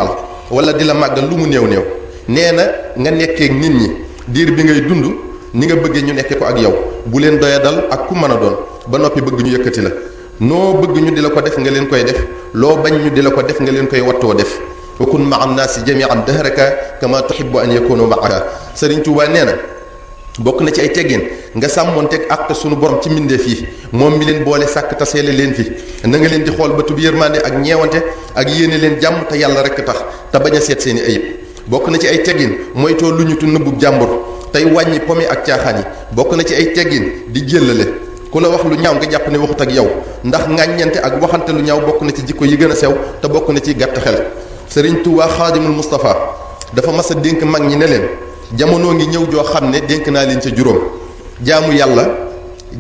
wormaal wala di la màggal lu mu néew néew nee na nga nekkee nit ñi diir bi ngay dund ni nga bëggee ñu nekkee ko ak yow bu leen doyadal ak ku mën a doon ba noppi bëgg ñu yëkkati la noo bëgg ñu di la ko def nga leen koy def loo bañ ñu di la ko def nga leen koy wattoo def wa kun maa annaasi jamian dahraka kama tuhibbu an yakunu maaka Sëriñ Tuubaa nee na bokk na ci ay teggin nga sàmmoonteeg ak sunu borom ci mbindeef yi moom mi leen boole sàkk taseele leen fi na nga leen di xool ba tub yërmande ak ñeewante ak yéene leen jàmm te yàlla rekk tax te bañ a seet seeni ayib bokk na ci ay teggin moytoo lu ñu tu nëbbub jàmbur tey wàññi pomi ak caaxaan yi bokk na ci ay teggin di jéllale ku la wax lu ñaaw nga jàpp ne waxut ak yow ndax ŋàññante ak waxante lu ñaaw bokk na ci jikko yi gën a sew te bokk na ci gàtt xel Sëriñ Tuubaa Xaadimul Mustafa dafa mas a dénk mag ñi ne leen jamono ngi ñëw joo xam ne dénk naa leen ca juróom jaamu yàlla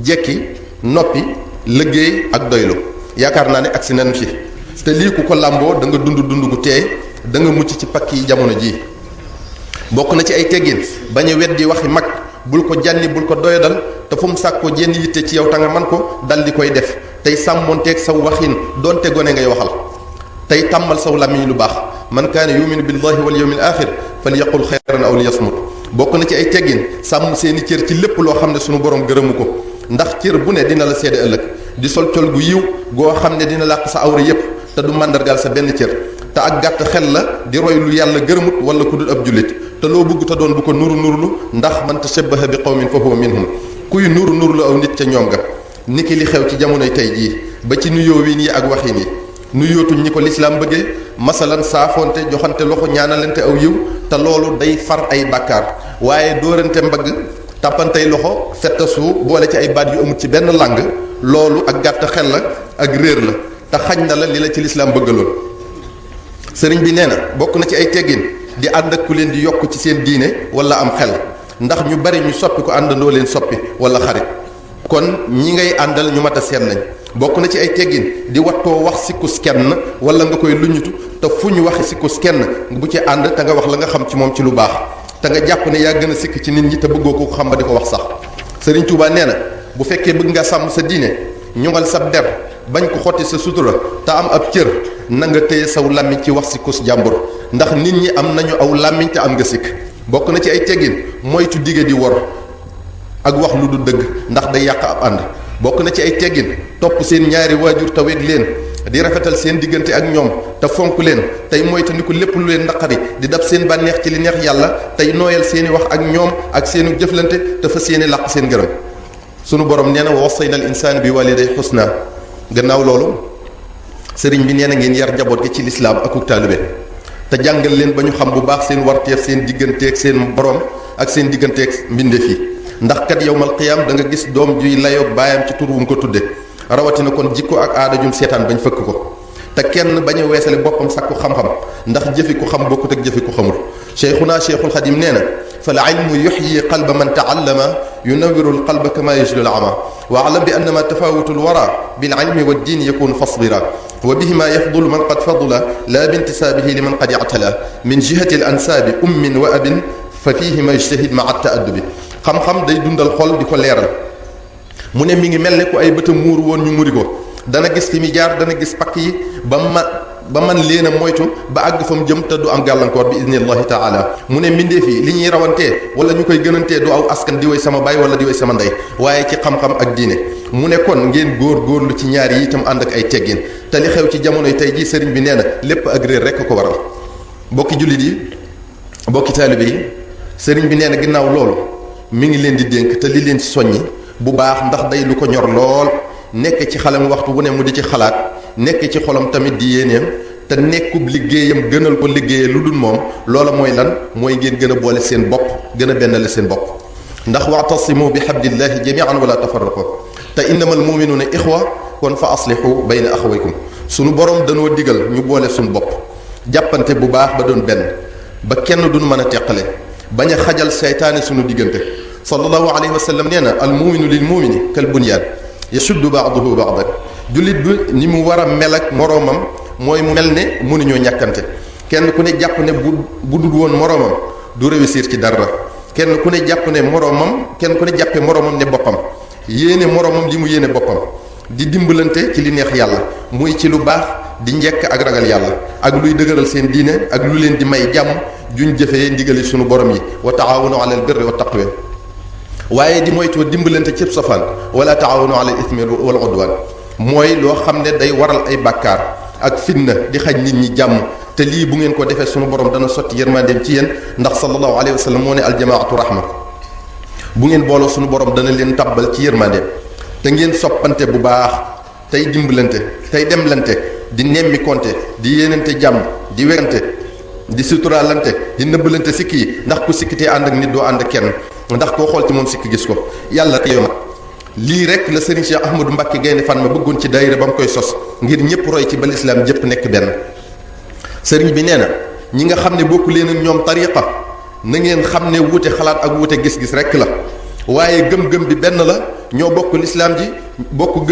jekki noppi liggéey ak doylu yaakaar naa ne agsi nañ fi te lii ku ko làmboo da nga dund gu teey da nga mucc ci pakk yi jamono jii bokk na ci ay teggin bañ a weddi waxi mag bul ko jànni bul ko doyadal te fu mu sàkkoo jenn yitte ci yow ta nga man ko dal di koy def tey sàmmonteeg saw waxin doonte gone ngay waxal tey tàmmal saw làmmiñ lu baax man kaana yuminu billahi wal yawmil axir falyaqul xayran aw liyasmut bokk na ci ay teggin sàmm seeni cër ci lépp loo xam ne sunu borom gërëmu ko ndax cër bu ne dina la seede ëllëg di sol col gu yiw goo xam ne dina làq sa awra yépp te du màndargaal sa benn cër te ak gàtt xel la di roy lu yàlla gërëmut wala ku dul ab jullit te loo bëgg te doon bu ko nuru nurulu ndax man tashabbaha bi qawmin fa huwa minhum kuy nuru nurulu aw nit ca ñoom nga niki li xew ci jamonoy tey jii ba ci nuyoo wiin yi ak waxin yi nuyootuñ ñi ko lislaam bëggee masalan saafonte joxante loxo ñaanalante aw yiw te loolu day far ay bàkkaar waaye dóorante mbagg tàppantey loxo fettasu boole ci ay baat yu amut ci benn làng loolu ak gàtt xel la ak réer la te xañ na la li la ci lislaam bëggaloon sëriñ bi nee na bokk na ci ay teggin di ànd ak ku leen di yokk ci seen diine wala am xel ndax ñu bari ñu soppi ko àndandoo leen soppi wala xarit kon ñi ngay àndal ñu mat a seet lañ bokk na ci ay teggin di wattoo wax sikkus kenn wala nga koy luñutu te fu ñu waxe sikkus kenn bu ci ànd te nga wax la nga xam ci moom ci lu baax te nga jàpp ne yaa gën a sikk ci nit ñi te bëggoo ko xam ba di ko wax sax Sëriñ Tuubaa nee na bu fekkee bëgg nga sàmm sa diine ñungal sab der bañ ko xotti sa sutura te am ab cër na nga téye saw làmmiñ ci wax sikkus jàmbur ndax nit ñi am nañu aw làmmiñ te am nga sikk bokk na ci ay teggin moytu dige di wor ak wax lu du dëgg ndax day yàq ab ànd bokk na ci ay teggin topp seen ñaari waajur te weg leen di rafetal seen diggante ak ñoom te fonk leen tey moytu ni ko lépp lu leen naqari di dab seen bànneex ci li neex yàlla tey nooyal seeni wax ak ñoom ak seenu jëflante te fa seeni làq seen ngërëm sunu borom nee na wa wassayna al insaana bi waliday xusna gannaaw loolu sëriñ bi nee na ngeen yar njaboot gi ci lislaam akuk taalibe te jàngal leen ba ñu xam bu baax seen warteef seen digganteeg seen borom ak seen digganteeg mbindeef yi ndax kat yowmal qiyaam da nga gis doom juy layoog baayam ci tur wu mu ko tudde rawatina kon jikko ak aada jum seetaan bañ fëkk ko te kenn bañ a weesale boppam sakku xam-xam ndax jëfi ku xam bokkut ak jëfi ku xamul cheikhuna cheikhul xadim nee na fal ilmu yuxyi qalba man taallama yunawiru alqalba kama yajlu alama wa alam bi annama tafawutu alwara bil ilmi wa ddin yakunu fasbira wa bihima yafdulu man qad fadula la bintisaabihi liman qad ictala min jihati al ansaabi ummin wa abin fa fihima yajtahid maa taaddubi xam-xam day dundal xol di ko leeral mu ne mi ngi mel ne ku ay bëtam muur woon ñu muri ko dana gis fi mi jaar dana gis pakk yi ba man leen a moytu ba àgg fa mu jëm te du am gàllankoor bi idnillahi taala mu ne mbindeef yi li ñuy rawantee wala ñu koy gënantee du aw askan di way sama baay wala di way sama ndey waaye ci xam-xam ak diine mu ne kon ngeen góor-góorlu ci ñaar yi itam ànd ak ay teggin te li xew ci jamonoy tey jii sëriñ bi nee na lépp ak réer rek ko waral bokki jullit yi bokki taalibe yi sëriñ bi nee na ginnaaw loolu mi ngi leen di dénk te li leen ci soññi bu baax ndax day lu ko ñor lool nekk ci xalam waxtu bu ne mu di ci xalaat nekk ci xolam tamit di yéeneem te nekkub liggéeyam gënal ko liggéeyee lu dul moom loola mooy lan mooy ngeen gën a boole seen bopp gën a bennale seen bopp ndax wa'tasimu bi hablillahi jami'an wala tafarraqu te innamal mu'minuna ixwa kon fa aslihu bayna axawaykum sunu borom danoo digal ñu boole suñu bopp jàppante bu baax ba doon benn ba kenn duñ mën a teqale bañ a xajal seytaane sunu diggante sallallahu alayhi wa sallam nee na al muminu lil mumini kal bunyaan yashuddu ba'duhu ba'dan jullit bi ni mu war a mel ak moroomam mooy mu mel ne mënuñoo ñàkkante kenn ku ne jàpp ne bu dul woon moroomam du réussir ci dara kenn ku ne jàpp ne moroomam kenn ku ne jàppe moroomam ne boppam yéene moroomam li mu yéene boppam di dimbalante ci li neex yàlla muy ci lu baax di njekk ak ragal yàlla ak luy dëgëral seen diine ak lu leen di may jàmm juñ jëfee ndigali sunu borom yi wa taawanu ala al birri wa taqwa waaye di moytoo dimbalante cib safaan wala taawanu ala al ithmi wal udwan mooy loo xam ne day waral ay bàkkaar ak fitna di xañ nit ñi jàmm te lii bu ngeen ko defee sunu borom dana sotti yërmandeem ci yéen ndax sallallahu alayhi wa sallam moo ne aljamaatu rahma bu ngeen booloo sunu borom dana leen tabbal ci yërmandeem te ngeen soppante bu baax tey dimbalante tey demlante di nemmi konte di yéenante jàmm di wegante di suturaalante di nëbbalante sikk yi ndax ku sikkitee ànd ak nit doo ànd ak kenn ndax koo xool ci moom sikk gis ko yàlla te yow lii rek la Serigne Cheikh Ahmadou Mbacké Gaynde Fatma bëggoon ci daayira ba mu koy sos ngir ñëpp roy ci ba lislaam jëpp nekk benn sëriñ bi nee na ñi nga xam ne bokku leen ak ñoom tariqa na ngeen xam ne wuute xalaat ak wuute gis-gis rek la waaye gëm-gëm bi benn la ñoo bokk lislaam ji bokk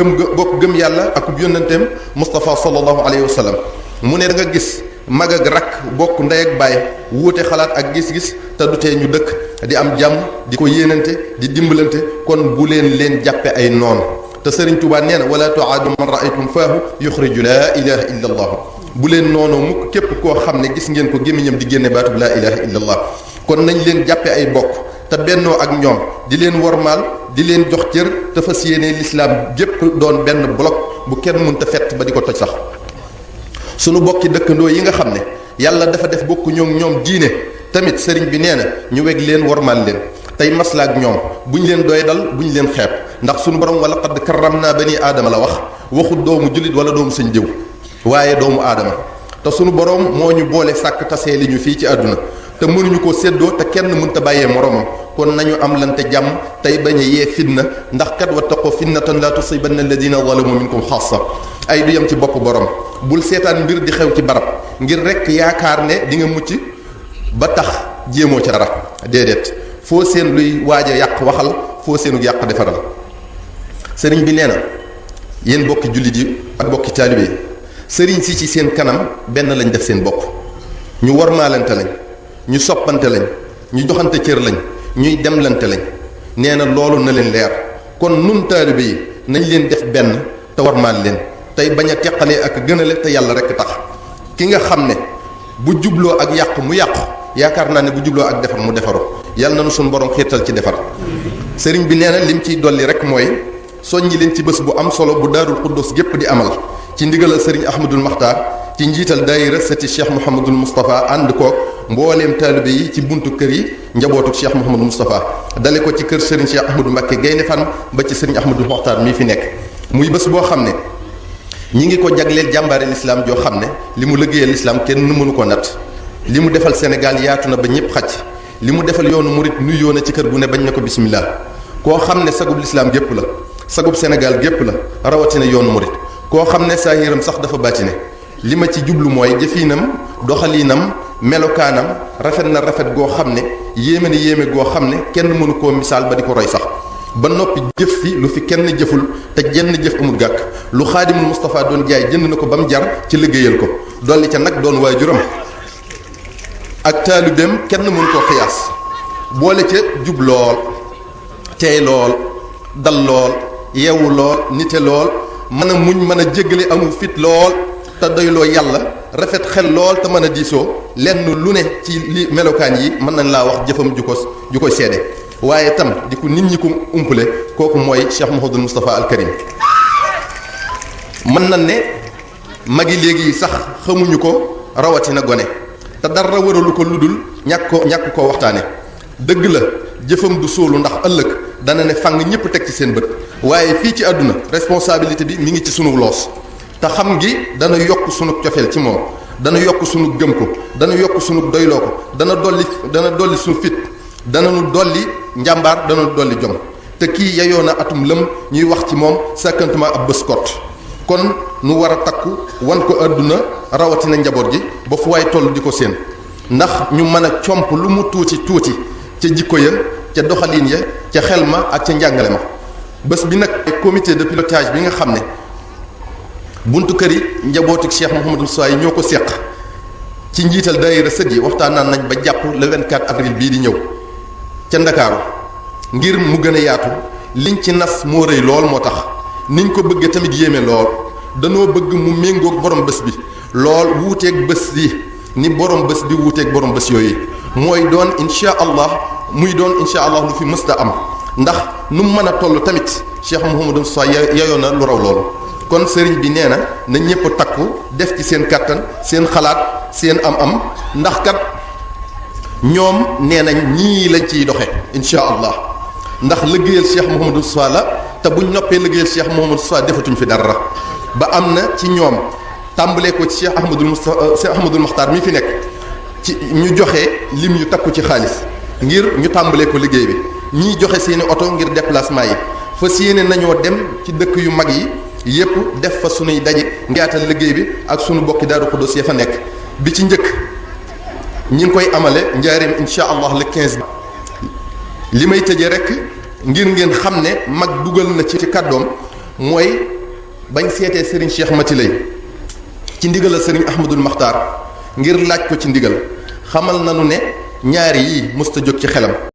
gëm yàlla ak yónnanteem Moustapha sallallahu alayhi wa sallam mu ne da nga gis mag ak rakk bokk ndey ak baay wuute xalaat ak gis-gis te du tee ñu dëkk di am jàmm di ko yéenante di dimbalante kon bu leen jàppe ay noon te Sëriñ Tuubaa nee na wala tuaadu man raaytum faahu yuxriju laa ilaha illa allah bu leen noonu mukk képp koo xam ne gis ngeen ko gémmiñam di génne baatub laa ilaha illa allah kon nañ leen jàppe ay bokk te bennoo ak ñoom di leen wormaal di leen jox cër te fas yéene lislaam gépp doon benn bloc bu kenn mënta fett ba di ko toj sax sunu bokki dëkkandoo yi nga xam ne yàlla dafa def bokku ñoom diine tamit sëriñ bi nee na ñu weg leen wormaal leen tey maslaak ñoom bu ñu leen doy dal bu ñu leen xeeb ndax sunu borom wala qad karramna bani aadama la wax waxul doomu jullit wala doomu sëñ jëw waaye doomu aadama te sunu borom moo ñu boole sàkk tasee li ñu fii ci àdduna te mënuñu ko séddoo te kenn mënta bàyyee moromam kon nañu am lante jàmm tey bañ a yee fitna ndax kat wattaqu fitnatan la tusibanna alladina zalamu minkum xaasa ay du yem ci bopp borom bul seetaan mbir di xew ci barab ngir rek yaakaar ne di nga mucc ba tax jéemoo ca dara déedéet foo seen luy waaj a yàq waxal foo seenu yàq defaral sëriñ bi nee na yéen bokki jullit yi ak bokki taalibe yi sëriñ si ci seen kanam benn lañ def seen bopp ñu wormaalante lañ ñu soppante lañ ñu joxante cër lañ ñuy demlante lañ nee na loolu na leen leer kon nun taalibe yi nañ leen def benn te wormaal leen tey bañ a teqalee ak gënale te yàlla rekk tax ki nga xam ne bu jubloo ak yàqu mu yàqu yaakaar naa ne bu jubloo ak defar mu defaru yàlla na nu suñu borom xiirtal ci defar sëriñ bi nee na lim ciy dolli rek mooy soññi leen ci bés bu am solo bu daarul xuddus gépp di amal ci ndigalal sëriñ ahmadul maxtaar ci njiital daayira sëti cheikh mouhamadul moustapha ànd koog mbooleem taalibe yi ci buntu kër yi njabootuk cheikh mouhamadul moustapha dale ko ci kër sëriñ cheikh ahmadou Mbacké Gaynde Fatma ba ci sëriñ ahmadul maxtaar mii fi nekk muy bés boo xam ne ñi ngi ko jagleel jàmbaare lislaam joo xam ne li mu liggéeyal lislaam kenn mënu ko natt li mu defal Sénégal yaatu na ba ñëpp xaj li mu defal yoonu murit nuyoo na ci kër gu ne bañ na ko bismillah koo xam ne sagub lislaam gépp la sagub Sénégal gépp la rawatina yoonu murit koo xam ne saa yéram sax dafa bàttine li ma ci jublu mooy jëfinam doxaliinam melokaanam rafet na rafet goo xam ne yéeme na yéeme goo xam ne kenn mënu koo misaal ba di ko roy sax ba noppi jëf fi lu fi kenn jëful te jenn jëf amul gàkk lu xaadimul Moustapha doon jaay jënd na ko ba mu jar ci liggéeyal ko dolli ca nag doon waajuram ak taalibeem kenn mënu koo xiyaas boole ca jub lool teey lool dal lool yeewu lool nite lool mën a muñ mën a jéggale amul fit lool te doyloo yàlla rafet xel lool te mën a diisoo lenn lu ne ci li melokaan yi mën nañ laa wax jëfam ju koy seede waaye tam di ko nit ñi ko umpale kooku mooy Cheikh Mouhamadoul Moustapha al Karim mën nañ ne magi léegi sax xamuñu ko rawatina gone te dara waralu ko ludul ñàkk koo waxtaane dëgg la jëfam du sóolu ndax ëllëg dana ne fang ñëpp teg ci seen bët waaye fii ci àdduna responsabilité bi mi ngi ci sunu loos te xam gi dana yokk sunu cofeel ci moom dana yokk sunu gëm ko dana yokk sunu doyloo ko dana dolli sunu fit dana nu dolli njàmbaar dana nu dolli jom te kii yeyoo na atum lëm ñuy wax ci moom sàkkantuma ab bés kot kon nu war a takku wan ko àdduna rawatina njaboot gi ba fu waay toll di ko séen ndax ñu mën a comp lu mu tuuti ca jikko ya ca doxalin ya ca xel ma ak ca njàngale ma bés bi nag comité de pilotage bi nga xam ne buntu kër yi njabootu Cheikh Mouhamadou Sow ñoo ko séq ci njiital daayira sët yi waxtaan naan nañ ba jàpp le 24 avril bii di ñëw ca Ndakaaru ngir mu gën a yaatu liñ ci nas moo rëy lool moo tax niñ ko bëggee tamit yéeme lool danoo bëgg mu méngoog borom bés bi lool wuuteeg bés yi ni borom bés bi wuuteeg borom bés yooyu mooy doon insha allah muy doon insha allah lu fi mësta am ndax nu mu mën a toll tamit Cheikh Mouhamadou Moustapha yayoo na lu raw loolu kon sëriñ bi nee na na ñëpp takku def ci seen kàttan seen xalaat seen am-am ndax kat ñoom nee nañ ñii lañ ciy doxe insha allah ndax liggéeyal Cheikh Mouhamadou Moustapha la te buñ noppee liggéeyal Cheikh Mouhamadou Moustapha defatuñ fi dara ba am na ci ñoom tàmbalee ko ci Cheikh Ahmadul Moustapha Cheikh Ahmadul Makhtar mi fi nekk ci ñu joxe lim yu takku ci xaalis ngir ñu tàmbalee ko liggéey bi ñii joxe seeni oto ngir déplacement yi fas yéene nañoo dem ci dëkk yu mag yi yépp def fa sunuy daje ngiyaatal liggéey bi ak sunu bokki Daaru Xudoos ya fa nekk bi ci njëkk ñi ngi koy amale njaareem insha allah le 15 li may tëje rek ngir ngeen xam ne mag dugal na ci kàddoom mooy bañ seetee Serigne Cheikh Mati Lay ci ndigalal Serigne Ahmadul Makhtar ngir laaj ko ci ndigal xamal nanu ne ñaari yi mësta jóg ci xelam